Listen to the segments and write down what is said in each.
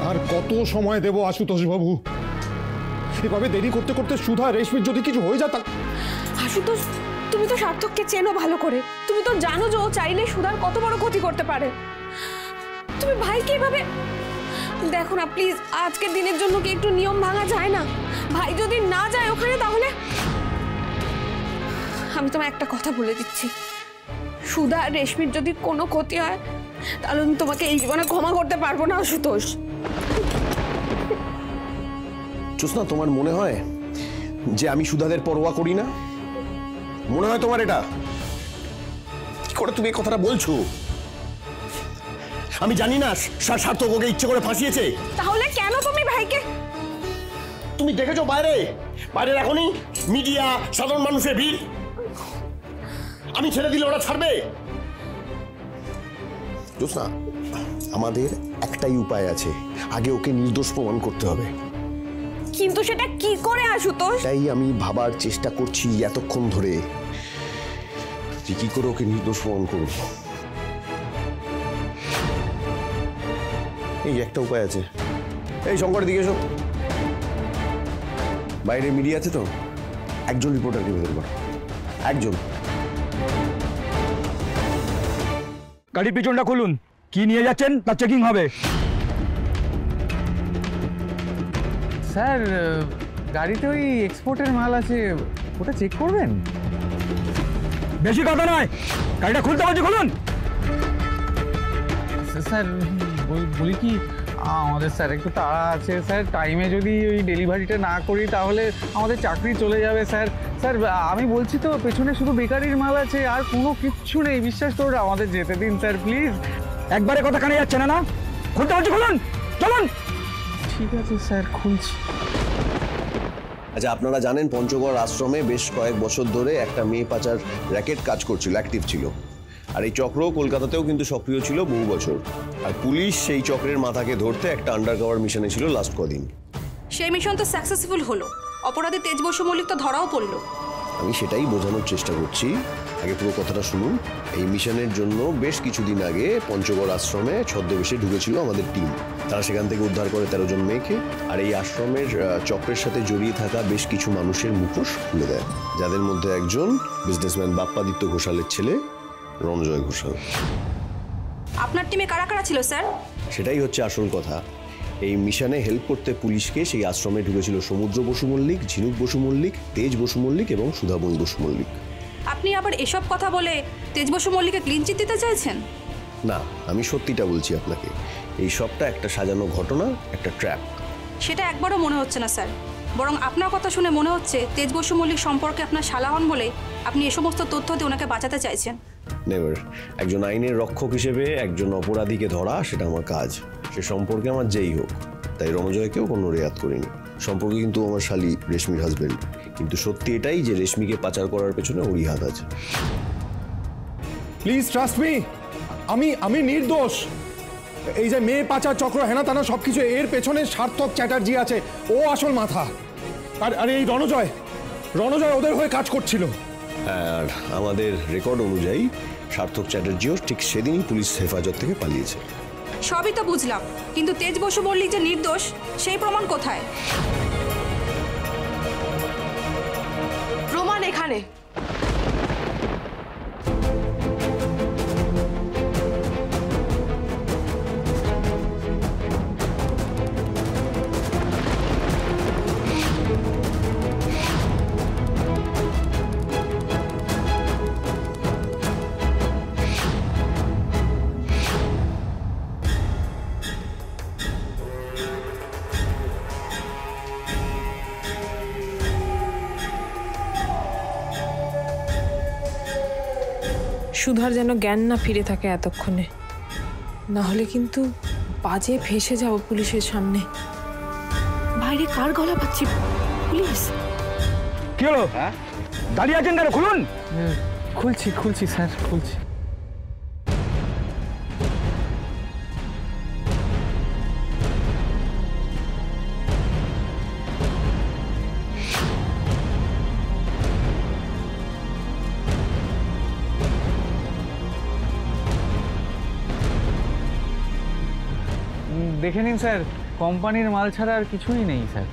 আর কত সময় দেব আশুতোষ বাবু? এভাবে দেরি করতে করতে সুধা রেশমির যদি কিছু হয়ে যায়। আশুতোষ, তুমি তো সার্থককে চেনো ভালো করে, তুমি তো জানো যে ও চাইলে সুধার কত বড় ক্ষতি করতে পারে। তুমি ভাইকে এভাবে দেখো না প্লিজ, আজকের দিনের জন্য কি একটু নিয়ম ভাঙা যায় না? ভাই যদি না যায় ওখানে, তাহলে আমি তোমায় একটা কথা বলে দিচ্ছি, সুধা আর রেশমির যদি কোনো ক্ষতি হয় তাহলে আমি তোমাকে এই জীবনে ক্ষমা করতে পারবো না আশুতোষ। জোৎস্না, তোমার মনে হয় যে আমি সুধাদের পরোয়া করি না? মনে হয় তোমার এটা? কি করে তুমি এই কথাটা বলছো? আমি জানি না সার্থক ওকে ইচ্ছে করে ফাঁসিয়েছে। তাহলে কেন তুমি ভাইকে? তুমি দেখেছো বাইরে এখনই মিডিয়া, সাধারণ মানুষের ভিড়। আমি ছেড়ে দিলে ওরা ছাড়বে? জোৎস্না, আমাদের একটাই উপায় আছে, আগে ওকে নির্দোষ প্রমাণ করতে হবে। কিন্তু সেটা কি করে আশুতোষ? তাই আমি ভাবার চেষ্টা করছি এতক্ষণ ধরে যে কি করে ওকে নির্দোষ প্রমাণ করব। এই একটা উপায় আছে। এই শঙ্করের দিকে এসো। বাইরে মিডিয়া আছে তো, একজন রিপোর্টারকে ভেতর করো, একজন। গাড়ির পিছনটা খুলুন, কি নিয়ে যাচ্ছেন তার চেকিং হবে। স্যার, গাড়িতে ওই এক্সপোর্টের মাল আছে, ওটা চেক করবেন। বেশি কথা নয়, গাড়িটা খুলতে বলছি, খুলুন। স্যার বলি কি, আমাদের স্যার একটু তাড়া আছে স্যার, টাইমে যদি ওই ডেলিভারিটা না করি তাহলে আমাদের চাকরি চলে যাবে স্যার। স্যার আমি বলছি তো, পেছনে শুধু বেকারির মাল আছে, আর কোনো কিচ্ছু নেই, বিশ্বাস করুন, আমাদের যেতে দিন স্যার প্লিজ। একবারে কথা কানে যাচ্ছে না, না খুলতে বলছি, খুলুন, চলুন। ঠিক আছে স্যার, খুলছি। আচ্ছা, আপনারা জানেন পঞ্চগড় আশ্রমে বেশ কয়েক বছর ধরে একটা মেয়ে পাচার র্যাকেট কাজ করছিল, অ্যাক্টিভ ছিল। আর এই চক্র কলকাতাতেও কিন্তু সক্রিয় ছিল বহু বছর। আর পুলিশ সেই চক্রের মাথাকে ধরতে একটা আন্ডারকভার মিশনে ছিল লাস্ট কদিন। সেই মিশন তো সাকসেসফুল হলো, অপরাধী তেজ বসু মল্লিক তো ধরাও পড়লো। আমি সেটাই বোঝানোর চেষ্টা করছি, আগে পুরো কথাটা শুনুন। এই মিশনের জন্য বেশ কিছুদিন আগে পঞ্চগড় আশ্রমে ছদ্মবেশে ঢুকেছিল আমাদের টিম। তারা সেখান থেকে উদ্ধার করে 13 জন মেয়েকে, আর এই আশ্রমের চক্রের সাথে জড়িয়ে থাকা বেশ কিছু মানুষের মুখোশ খুলে দেয়, যাদের মধ্যে একজন বিজনেসম্যান বাপ্পাদিত্য ঘোষালের ছেলে রণজয় ঘোষাল। আপনার টিমে কারা কারা ছিল স্যার? সেটাই হচ্ছে আসল কথা। এই মিশনে হেল্প করতে পুলিশকে সেই আশ্রমে ঢুকেছিল সমুদ্র বসু মল্লিক, ঝিনুক বসু মল্লিক, তেজ বসু মল্লিক এবং সুধাময়ী বসু মল্লিক। আপনি আবার এসব কথা বলে তেজ বসু মল্লিককে ক্লিন চিট দিতে চাইছেন? না, আমি সত্যিটা বলছি আপনাকে। এই সবটা একটা সাজানো ঘটনা, একটা ট্র্যাপ। সেটা একবারও মনে হচ্ছে না স্যার, বরং আপনার কথা শুনে মনে হচ্ছে তেজ বসু মল্লিক সম্পর্কে আপনার শালা হন বলে আপনি এ সমস্ত তথ্য দিয়ে ওনাকে বাঁচাতে চাইছেন। নেভার। একজন আইনের রক্ষক হিসেবে একজন অপরাধীকে ধরা সেটা আমার কাজ, সে সম্পর্কে আমার যেই হোক। তাই রণজয়কেও কোনো রেয়াত করিনি। সম্পর্কে কিন্তু আমার শালি রেশমির হাজবেন্ড, কিন্তু সত্যি এটাই যে রেশমিকে পাচার করার পেছনে ওরই হাত আছে। প্লিজ ট্রাস্ট মি, আমি নির্দোষ। এই যে মেয়ে পাচার চক্র, হেনা তানা সবকিছু, এর পেছনে সার্থক চ্যাটার্জি আছে, ও আসল মাথা। আর এই রণজয় ওদের হয়ে কাজ করছিল। আর আমাদের রেকর্ড অনুযায়ী সার্থক চ্যাটার্জিও ঠিক সেদিনই পুলিশ হেফাজত থেকে পালিয়েছে। সবই তো বুঝলাম, কিন্তু তেজ বসু মল্লিক যে নির্দোষ সেই প্রমাণ কোথায়? প্রমাণ এখানে। সুধার যেন জ্ঞান না ফিরে থাকে এতক্ষণে, না হলে কিন্তু বাজে ফেসে যাব পুলিশের সামনে। বাইরে কার গলা পাচ্ছি? পুলিশ। কি হলো? দাঁড়িয়ে আছেন কেন? খুলুন। খুলছি স্যার, খুলছি। দেখে নিন স্যার, কোম্পানির মাল ছাড়া আর কিছুই নেই স্যার।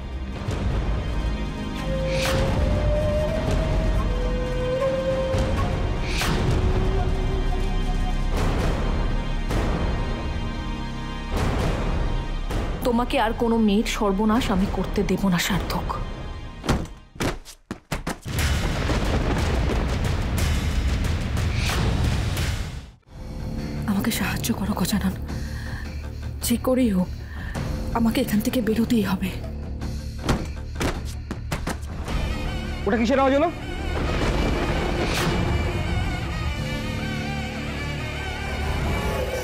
তোমাকে আর কোনো মেয়ের সর্বনাশ আমি করতে দেব না সার্থক। আমাকে সাহায্য করো গজানন, যে করেই হোক আমাকে এখান থেকে বেরোতেই হবে। ওটা কিসের আওয়াজ হলো?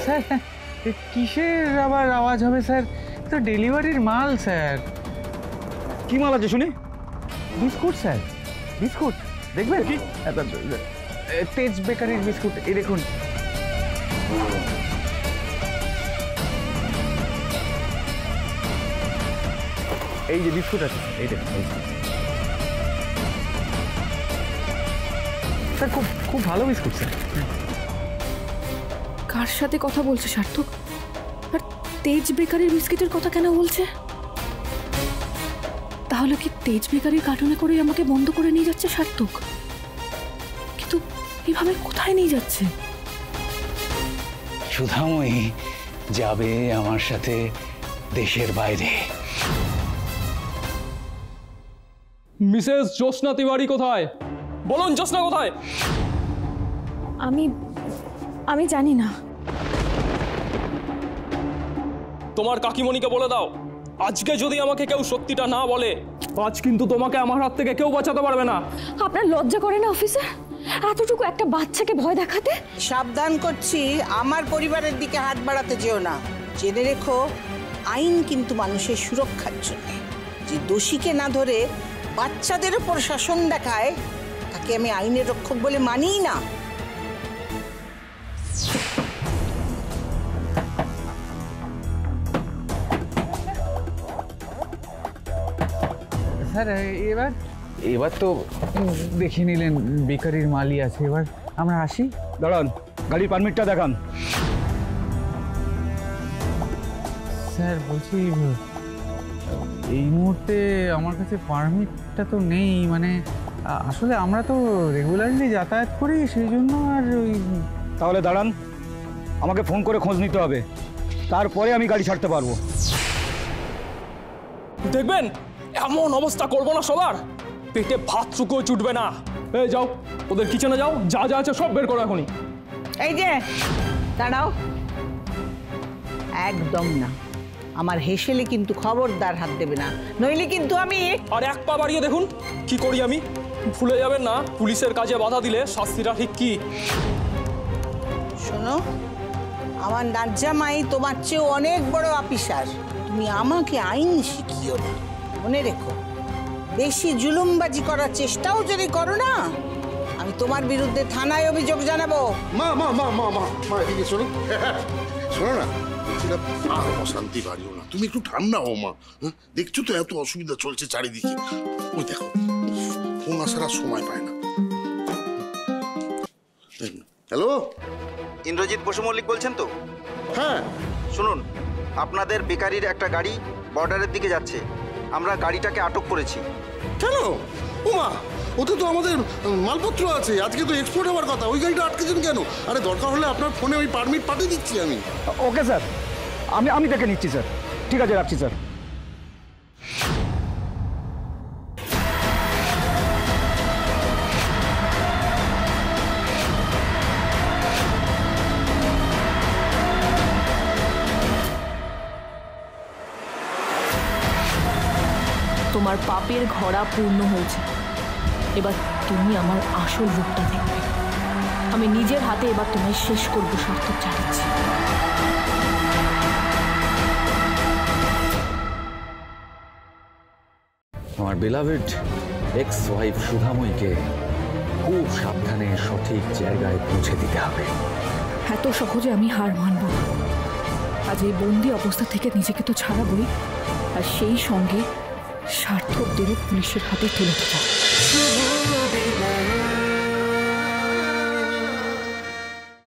স্যার কিসের আবার আওয়াজ হবে স্যার? তো ডেলিভারির মাল স্যার। কি মাল আছে শুনি? বিস্কুট স্যার, বিস্কুট দেখবেন কি? তেজ বেকারির বিস্কুট, এই দেখুন। এই যে বিস্কুট আছে, এই দেখুন। স্যার খুব খুব ভালো বিস্কুট স্যার। কার সাথে কথা বলছে সার্থক? আর তেজ বেকারির বিস্কিটের কথা কেন বলছে? তাহলে কি তেজ বেকারির কার্টুনে করে আমাকে বন্ধ করে নিয়ে যাচ্ছে সার্থক? কিন্তু এভাবে কোথায় নিয়ে যাচ্ছে? সুধাময়ী যাবে আমার সাথে দেশের বাইরে। মিসেস জ্যোৎস্না তিওয়ারি কোথায়? বলুন জ্যোৎস্না কোথায়? আমি জানি না। তোমার কাকিমণিকে বলে দাও, আজকে যদি আমাকে কেউ সত্যিটা না বলে, আজ কিন্তু তোমাকে আমার হাত থেকে কেউ বাঁচাতে পারবে না। আপনার লজ্জা করে না অফিসার, এতটুকু একটা বাচ্চাকে ভয় দেখাতে? সাবধান করছি, আমার পরিবারের দিকে হাত বাড়াতে যেও না। জেনে রেখো, আইন কিন্তু মানুষের সুরক্ষার জন্য। যে দোষীকে না ধরে বাচ্চাদের ওপর শাসন দেখায়, তাকে আমি আইনের রক্ষক বলে মানিই না। স্যার এবার এবার তো দেখে নিলেন বেকারির মালই আছে, এবার আমরা আসি। দাঁড়ান, গাড়ির পারমিটটা দেখান। স্যার বলছি, এই মুহূর্তে আমার কাছে পারমিটটা তো নেই, মানে আসলে আমরা তো রেগুলারলি যাতায়াত করি, সেই জন্য। আর ওই তাহলে দাঁড়ান, আমাকে ফোন করে খোঁজ নিতে হবে, তারপরে আমি গাড়ি ছাড়তে পারবো। দেখবেন এমন অবস্থা করবো না সবার, পেটে ভাত চুকো চুটবে না। এই যাও, ওদের কিচেনে যাও, যা যা আছে সব বের করো এখনই। এই যে দাঁড়াও, একদম না। আমার হেসেলে কিন্তু খবরদার হাত দেবে না, নইলে কিন্তু আমি। আর এক পা বাড়িয়ে দেখুন কি করি আমি। ভুলে যাবেন না, পুলিশের কাজে বাধা দিলে শাস্তিটা ঠিক কি। শোনো, আমার নাজ্জামাই তোমার চেয়ে অনেক বড় অফিসার। তুমি আমাকে আইন শিখিও না, মনে রেখো। বেশি জুলুমবাজি করার চেষ্টাও যদি করো না, আমি তোমার বিরুদ্ধে থানায় অভিযোগ জানাবো। মা মা মা মা মা মা এদিকে শোনো, শোনো না, আর অশান্তি বাড়িও না, তুমি একটু ঠান্ডা হও মা। দেখছো তো এত অসুবিধা চলছে চারিদিকে। ওই দেখো, ফোন আসার আর সময় পায় না। হ্যালো, ইন্দ্রজিৎ বসু মল্লিক বলছেন তো? হ্যাঁ শুনুন, আপনাদের বেকারির একটা গাড়ি বর্ডারের দিকে যাচ্ছে। আমরা গাড়িটাকে আটক করেছি। কেন? ওমা, ওতে তো আমাদের মালপত্র আছে, আজকে তো এক্সপোর্ট হওয়ার কথা। ওই গাড়িটা আটকেছেন কেন? আরে দরকার হলে আপনার ফোনে ওই পারমিট পাঠিয়ে দিচ্ছি আমি। ওকে স্যার, আমি দেখে নিচ্ছি স্যার। ঠিক আছে, রাখছি স্যার। তোমার পাপের ঘোড়া পূর্ণ হয়েছে, এবার তুমি আমার আসল রূপটা দেখবে। আমি নিজের হাতে এবার তোমায় শেষ করবো সার্থক, চালাচ্ছি। আমার বেলাভেড এক্স ওয়াইফ সুধাময়ীকে খুব সাবধানে সঠিক জায়গায় পৌঁছে দিতে হবে। এত সহজে আমি হার মানব না। আজ এই বন্দি অবস্থা থেকে নিজেকে তো ছাড়াবই, আর সেই সঙ্গে সার্থকদেরও পুলিশের হাতে তুলে দেব।